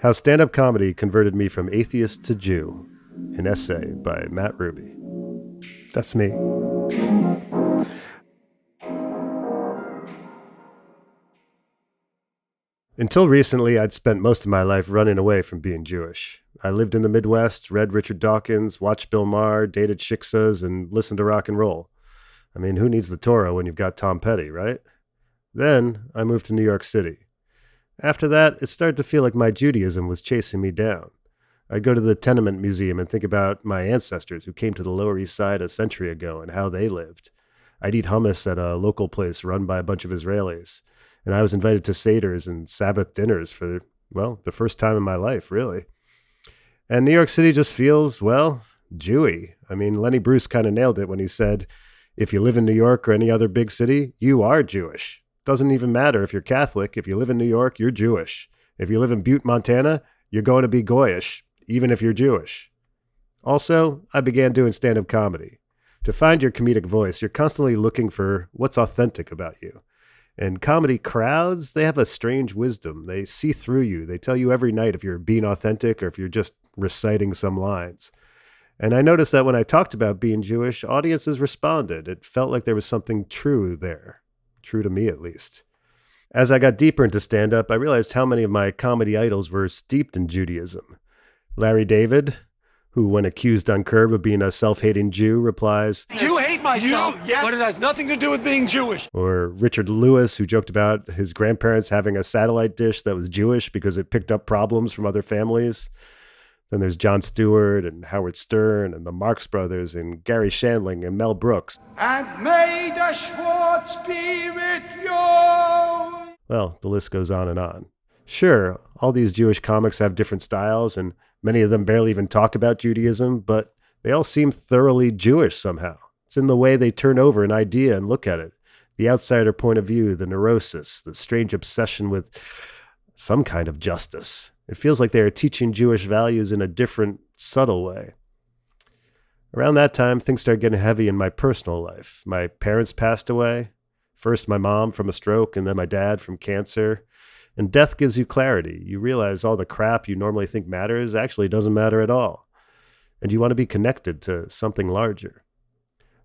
How Stand-Up Comedy Converted Me from Atheist to Jew, an essay by Matt Ruby. That's me. Until recently, I'd spent most of my life running away from being Jewish. I lived in the Midwest, read Richard Dawkins, watched Bill Maher, dated shiksas, and listened to rock and roll. I mean, who needs the Torah when you've got Tom Petty, right? Then I moved to New York City. After that, it started to feel like my Judaism was chasing me down. I'd go to the Tenement Museum and think about my ancestors who came to the Lower East Side a century ago and how they lived. I'd eat hummus at a local place run by a bunch of Israelis. And I was invited to Seders and Sabbath dinners for, well, the first time in my life, really. And New York City just feels, well, Jewy. I mean, Lenny Bruce kind of nailed it when he said, if you live in New York or any other big city, you are Jewish. Doesn't even matter if you're Catholic. If you live in New York, you're Jewish. If you live in Butte, Montana, you're going to be Goyish, even if you're Jewish. Also, I began doing stand-up comedy. To find your comedic voice, you're constantly looking for what's authentic about you. And comedy crowds, they have a strange wisdom. They see through you. They tell you every night if you're being authentic or if you're just reciting some lines. And I noticed that when I talked about being Jewish, audiences responded. It felt like there was something true there. True to me, at least. As I got deeper into stand-up, I realized how many of my comedy idols were steeped in Judaism. Larry David, who, when accused on Curb of being a self-hating Jew, replies, "You hate myself, but it has nothing to do with being Jewish." Or Richard Lewis, who joked about his grandparents having a satellite dish that was Jewish because it picked up problems from other families. Then there's Jon Stewart and Howard Stern and the Marx Brothers and Gary Shandling and Mel Brooks. And may the Schwartz be with you. Well, the list goes on and on. Sure, all these Jewish comics have different styles, and many of them barely even talk about Judaism, but they all seem thoroughly Jewish somehow. It's in the way they turn over an idea and look at it. The outsider point of view, the neurosis, the strange obsession with some kind of justice. It feels like they are teaching Jewish values in a different, subtle way. Around that time, things started getting heavy in my personal life. My parents passed away. First my mom from a stroke, and then my dad from cancer. And death gives you clarity. You realize all the crap you normally think matters actually doesn't matter at all. And you want to be connected to something larger.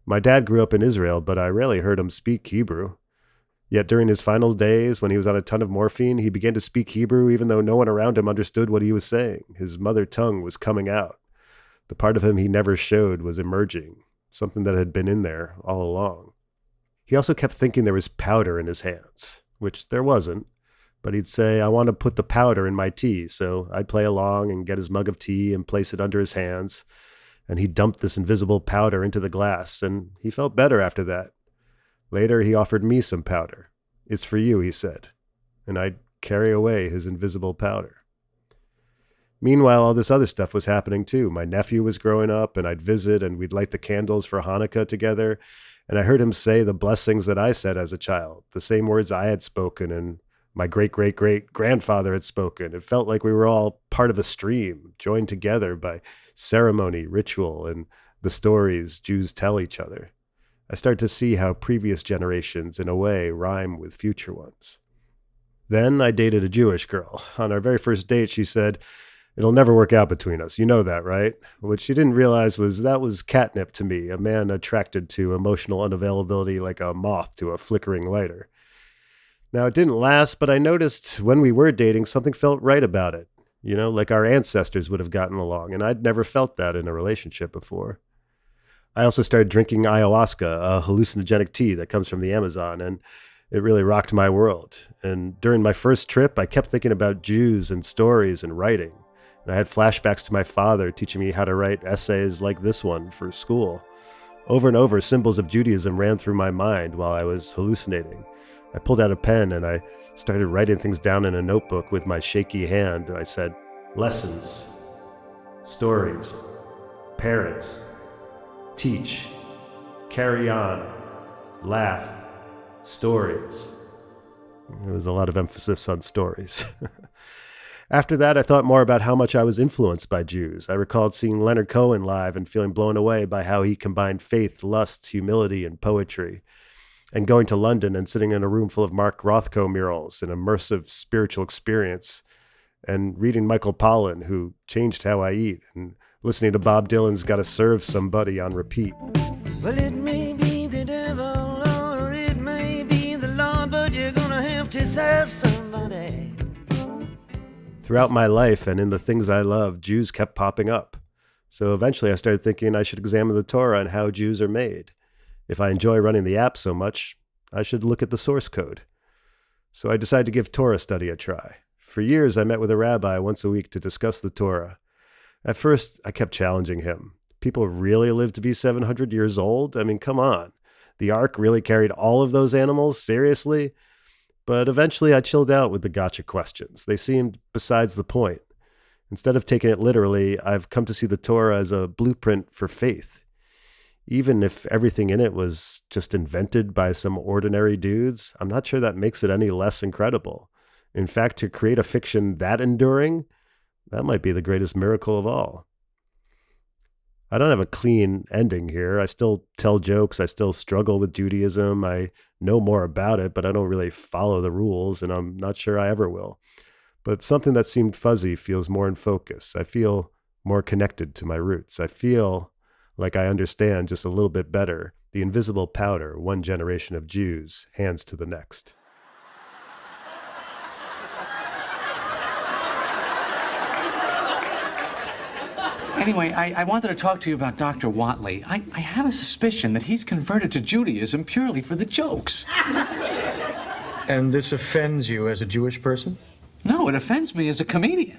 My dad grew up in Israel, but I rarely heard him speak Hebrew. Yet during his final days, when he was on a ton of morphine, he began to speak Hebrew even though no one around him understood what he was saying. His mother tongue was coming out. The part of him he never showed was emerging, something that had been in there all along. He also kept thinking there was powder in his hands, which there wasn't. But he'd say, I want to put the powder in my tea. So I'd play along and get his mug of tea and place it under his hands. And he dumped this invisible powder into the glass, and he felt better after that. Later, he offered me some powder. It's for you, he said. And I'd carry away his invisible powder. Meanwhile, all this other stuff was happening too. My nephew was growing up, and I'd visit, and we'd light the candles for Hanukkah together. And I heard him say the blessings that I said as a child, the same words I had spoken, and my great-great-great-grandfather had spoken. It felt like we were all part of a stream, joined together by ceremony, ritual, and the stories Jews tell each other. I started to see how previous generations, in a way, rhyme with future ones. Then I dated a Jewish girl. On our very first date, she said, "It'll never work out between us. You know that, right?" What she didn't realize was that was catnip to me, a man attracted to emotional unavailability like a moth to a flickering lighter. Now, it didn't last, but I noticed when we were dating, something felt right about it. You know, like our ancestors would have gotten along, and I'd never felt that in a relationship before. I also started drinking ayahuasca, a hallucinogenic tea that comes from the Amazon, and it really rocked my world. And during my first trip, I kept thinking about Jews and stories and writing. And I had flashbacks to my father teaching me how to write essays like this one for school. Over and over, symbols of Judaism ran through my mind while I was hallucinating. I pulled out a pen and I started writing things down in a notebook with my shaky hand. I said, lessons, stories, parents, teach, carry on, laugh, stories. There was a lot of emphasis on stories. After that, I thought more about how much I was influenced by Jews. I recalled seeing Leonard Cohen live and feeling blown away by how he combined faith, lust, humility, and poetry. And going to London and sitting in a room full of Mark Rothko murals, an immersive spiritual experience. and reading Michael Pollan, who changed how I eat, and listening to Bob Dylan's Gotta Serve Somebody on repeat. Well, it may be the devil or it may be the Lord, but you're gonna have to serve somebody. Throughout my life and in the things I love, Jews kept popping up. So eventually I started thinking I should examine the Torah and how Jews are made. If I enjoy running the app so much, I should look at the source code. So I decided to give Torah study a try. For years, I met with a rabbi once a week to discuss the Torah. At first, I kept challenging him. People really live to be 700 years old? I mean, come on. The Ark really carried all of those animals? Seriously? But eventually I chilled out with the gotcha questions. They seemed besides the point. Instead of taking it literally, I've come to see the Torah as a blueprint for faith. Even if everything in it was just invented by some ordinary dudes, I'm not sure that makes it any less incredible. In fact, to create a fiction that enduring, that might be the greatest miracle of all. I don't have a clean ending here. I still tell jokes. I still struggle with Judaism. I know more about it, but I don't really follow the rules, and I'm not sure I ever will. But something that seemed fuzzy feels more in focus. I feel more connected to my roots. I feel like I understand just a little bit better the invisible powder one generation of Jews hands to the next. Anyway, I wanted to talk to you about Dr. Watley. I have a suspicion that he's converted to Judaism purely for the jokes. And this offends you as a Jewish person? No, it offends me as a comedian.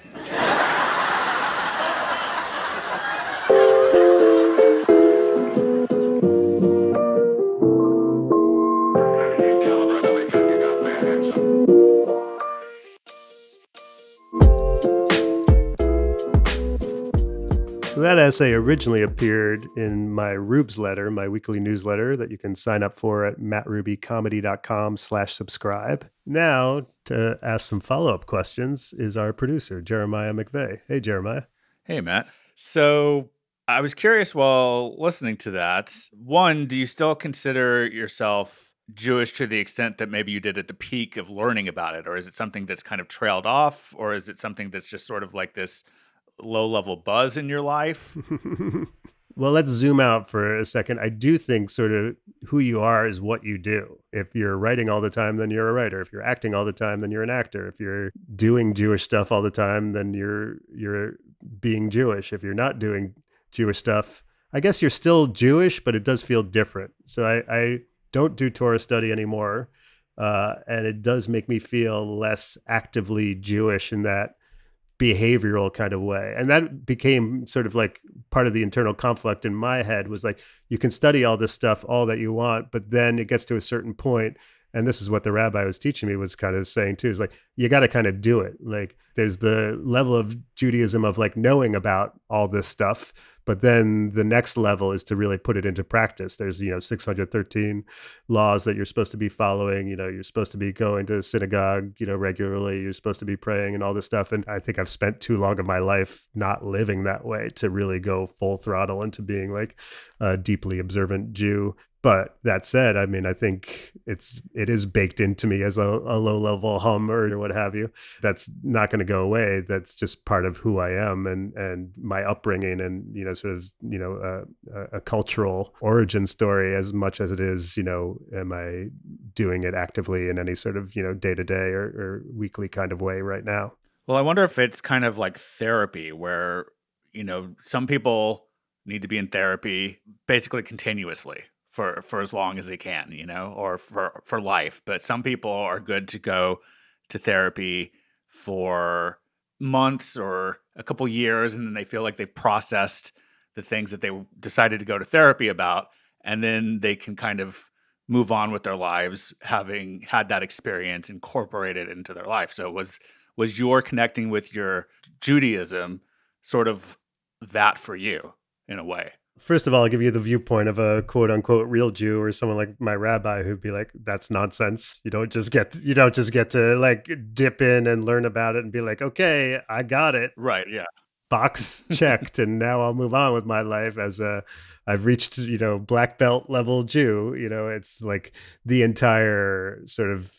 That essay originally appeared in my RUBESLETTER, my weekly newsletter that you can sign up for at mattrubycomedy.com/subscribe. Now, to ask some follow-up questions is our producer, Jeremiah McVeigh. Hey, Jeremiah. Hey, Matt. So I was curious while listening to that. One, do you still consider yourself Jewish to the extent that maybe you did at the peak of learning about it? Or is it something that's kind of trailed off? Or is it something that's just sort of like this low-level buzz in your life? Well, let's zoom out for a second. I do think sort of who you are is what you do. If you're writing all the time, then you're a writer. If you're acting all the time, then you're an actor. If you're doing Jewish stuff all the time, then you're being Jewish. If you're not doing Jewish stuff, I guess you're still Jewish, but it does feel different. So I don't do Torah study anymore. And it does make me feel less actively Jewish in that behavioral kind of way. And that became sort of like part of the internal conflict in my head was like, you can study all this stuff, all that you want, but then it gets to a certain point, and this is what the rabbi was teaching me, was kind of saying too, is like, you got to kind of do it. Like there's the level of Judaism of like knowing about all this stuff, but then the next level is to really put it into practice. There's, 613 laws that you're supposed to be following. You're supposed to be going to synagogue, regularly. You're supposed to be praying and all this stuff. And I think I've spent too long of my life not living that way to really go full throttle into being like a deeply observant Jew. But that said, I mean, I think it is baked into me as a low-level hum or what have you. That's not going to go away. That's just part of who I am and my upbringing and, a cultural origin story as much as it is, am I doing it actively in any sort of, day-to-day or weekly kind of way right now? Well, I wonder if it's kind of like therapy where, some people need to be in therapy basically continuously for as long as they can, or for life. But some people are good to go to therapy for months or a couple years, and then they feel like they've processed the things that they decided to go to therapy about, and then they can kind of move on with their lives, having had that experience incorporated into their life. So was your connecting with your Judaism sort of that for you in a way? First of all, I'll give you the viewpoint of a quote unquote real Jew or someone like my rabbi who'd be like, that's nonsense. You don't just get to like dip in and learn about it and be like, okay, I got it. Right. Yeah. Box checked. And now I'll move on with my life as I've reached, black belt level Jew. It's like the entire sort of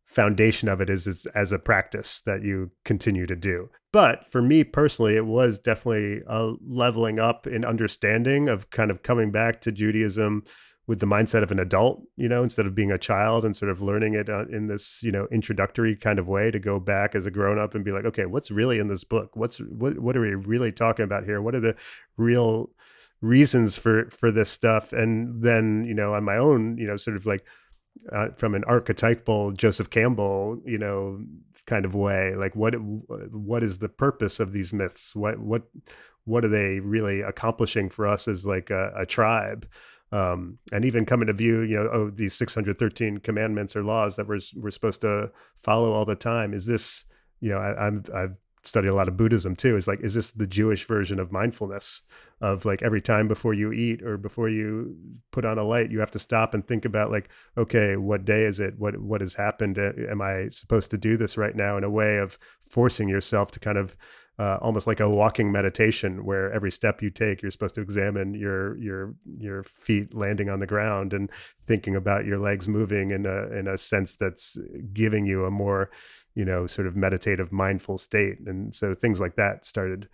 foundation of it is as a practice that you continue to do. But for me personally, it was definitely a leveling up in understanding of kind of coming back to Judaism with the mindset of an adult, instead of being a child, and sort of learning it in this, introductory kind of way, to go back as a grown up and be like, okay, what's really in this book? What are we really talking about here? What are the real reasons for this stuff? And then, on my own, sort of like from an archetypal Joseph Campbell, kind of way, like what is the purpose of these myths? What are they really accomplishing for us as like a tribe? And even coming to view, these 613 commandments or laws that we're supposed to follow all the time. Is this, I've studied a lot of Buddhism too. Is this the Jewish version of mindfulness, of like every time before you eat or before you put on a light, you have to stop and think about like, okay, what day is it? What has happened? Am I supposed to do this right now? In a way of forcing yourself to kind of almost like a walking meditation, where every step you take, you're supposed to examine your feet landing on the ground and thinking about your legs moving in a sense that's giving you a more, sort of meditative, mindful state. And so things like that started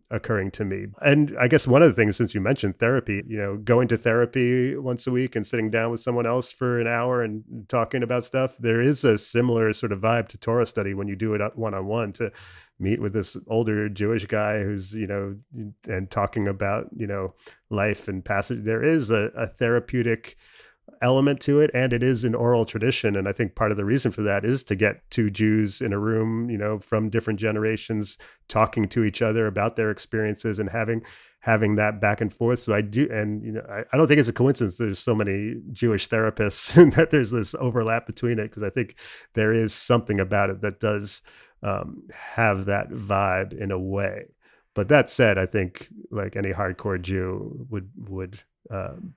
occurring to me. And I guess one of the things, since you mentioned therapy, going to therapy once a week and sitting down with someone else for an hour and talking about stuff, there is a similar sort of vibe to Torah study when you do it one-on-one, to meet with this older Jewish guy who's, and talking about, life and passage. There is a therapeutic element to it, and it is an oral tradition. And I think part of the reason for that is to get two Jews in a room, from different generations, talking to each other about their experiences and having that back and forth. So I do, and I don't think it's a coincidence there's so many Jewish therapists and that there's this overlap between it, because I think there is something about it that does have that vibe in a way. But that said, I think like any hardcore Jew would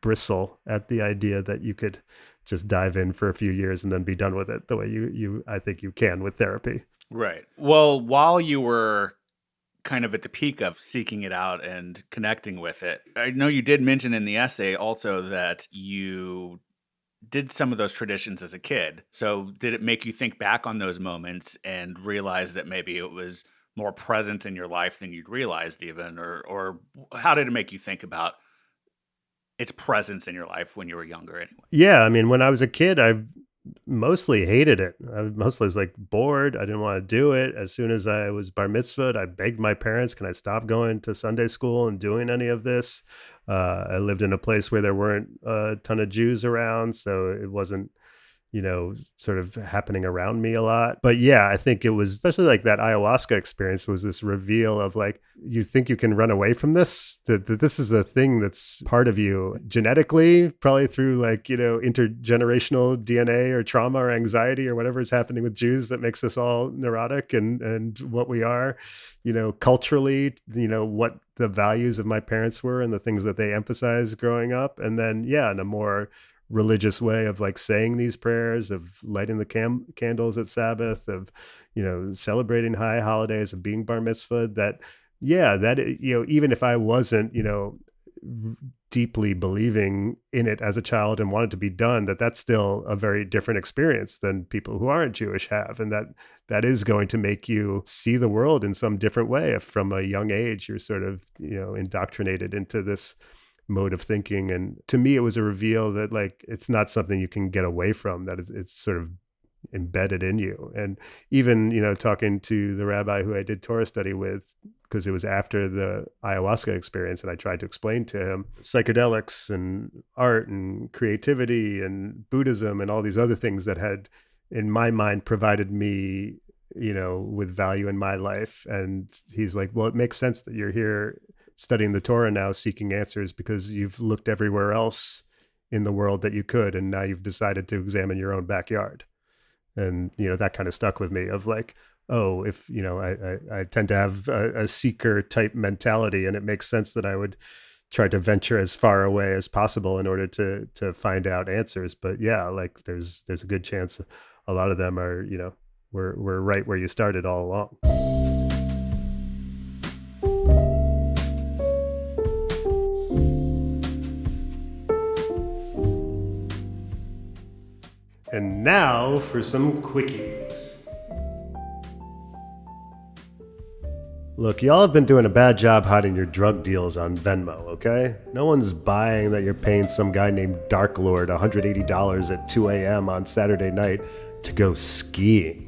bristle at the idea that you could just dive in for a few years and then be done with it the way you I think you can with therapy. Right. Well, while you were kind of at the peak of seeking it out and connecting with it, I know you did mention in the essay also that you did some of those traditions as a kid. So did it make you think back on those moments and realize that maybe it was more present in your life than you'd realized even, or how did it make you think about its presence in your life when you were younger anyway? Yeah, I mean, when I was a kid, I mostly hated it. I mostly was like bored. I didn't want to do it. As soon as I was bar mitzvahed, I begged my parents, can I stop going to Sunday school and doing any of this? I lived in a place where there weren't a ton of Jews around, so it wasn't, sort of happening around me a lot. But yeah, I think it was, especially like that ayahuasca experience, was this reveal of like, you think you can run away from this, that this is a thing that's part of you genetically, probably through like, intergenerational DNA or trauma or anxiety or whatever is happening with Jews that makes us all neurotic and what we are, culturally, what the values of my parents were and the things that they emphasized growing up. And then, yeah, in a more religious way of like saying these prayers, of lighting the candles at Sabbath, of celebrating high holidays, of being bar mitzvah, that even if I wasn't deeply believing in it as a child and wanted to be done, that's still a very different experience than people who aren't Jewish have, and that is going to make you see the world in some different way if from a young age you're sort of indoctrinated into this mode of thinking. And to me, it was a reveal that like it's not something you can get away from, that it's sort of embedded in you. And even talking to the rabbi who I did Torah study with, because it was after the ayahuasca experience, and I tried to explain to him psychedelics and art and creativity and Buddhism and all these other things that had, in my mind, provided me with value in my life. And he's like, well, it makes sense that you're here studying the Torah now, seeking answers, because you've looked everywhere else in the world that you could, and now you've decided to examine your own backyard. And that kind of stuck with me, of like, oh, if I tend to have a seeker type mentality, and it makes sense that I would try to venture as far away as possible in order to find out answers. But yeah, like there's a good chance a lot of them are we're right where you started all along. And now for some quickies. Look, y'all have been doing a bad job hiding your drug deals on Venmo, okay? No one's buying that you're paying some guy named Dark Lord $180 at 2 a.m. on Saturday night to go skiing.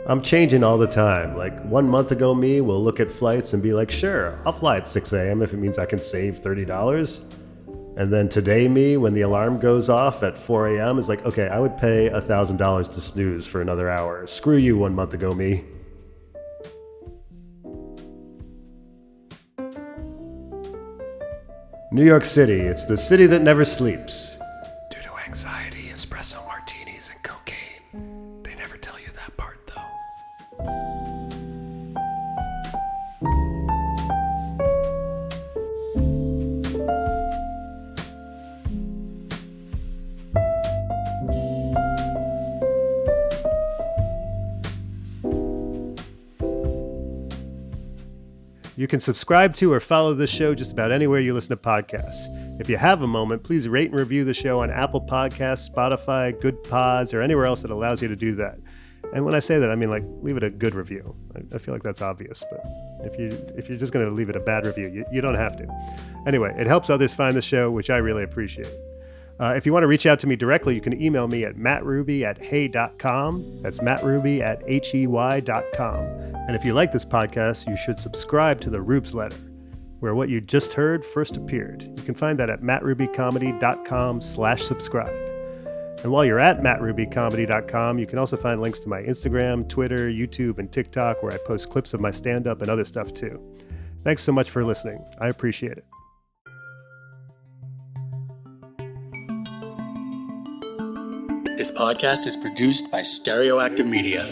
I'm changing all the time. Like 1 month ago me will look at flights and be like, sure, I'll fly at 6 a.m. if it means I can save $30. And then today me, when the alarm goes off at 4 a.m., is like, okay, I would pay $1,000 to snooze for another hour. Screw you 1 month ago me. New York City, it's the city that never sleeps. Due to anxiety, espresso martinis, and cocaine. They never tell you that part, though. You can subscribe to or follow this show just about anywhere you listen to podcasts. If you have a moment, please rate and review the show on Apple Podcasts, Spotify, Good Pods, or anywhere else that allows you to do that. And when I say that, I mean, like, leave it a good review. I feel like that's obvious, but if you're just going to leave it a bad review, you don't have to. Anyway, it helps others find the show, which I really appreciate. If you want to reach out to me directly, you can email me at mattruby@hey.com. That's mattruby@hey.com. And if you like this podcast, you should subscribe to the RUBESLETTER, where what you just heard first appeared. You can find that at mattrubycomedy.com/subscribe. And while you're at mattrubycomedy.com, you can also find links to my Instagram, Twitter, YouTube, and TikTok, where I post clips of my stand-up and other stuff too. Thanks so much for listening. I appreciate it. This podcast is produced by Stereoactive Media.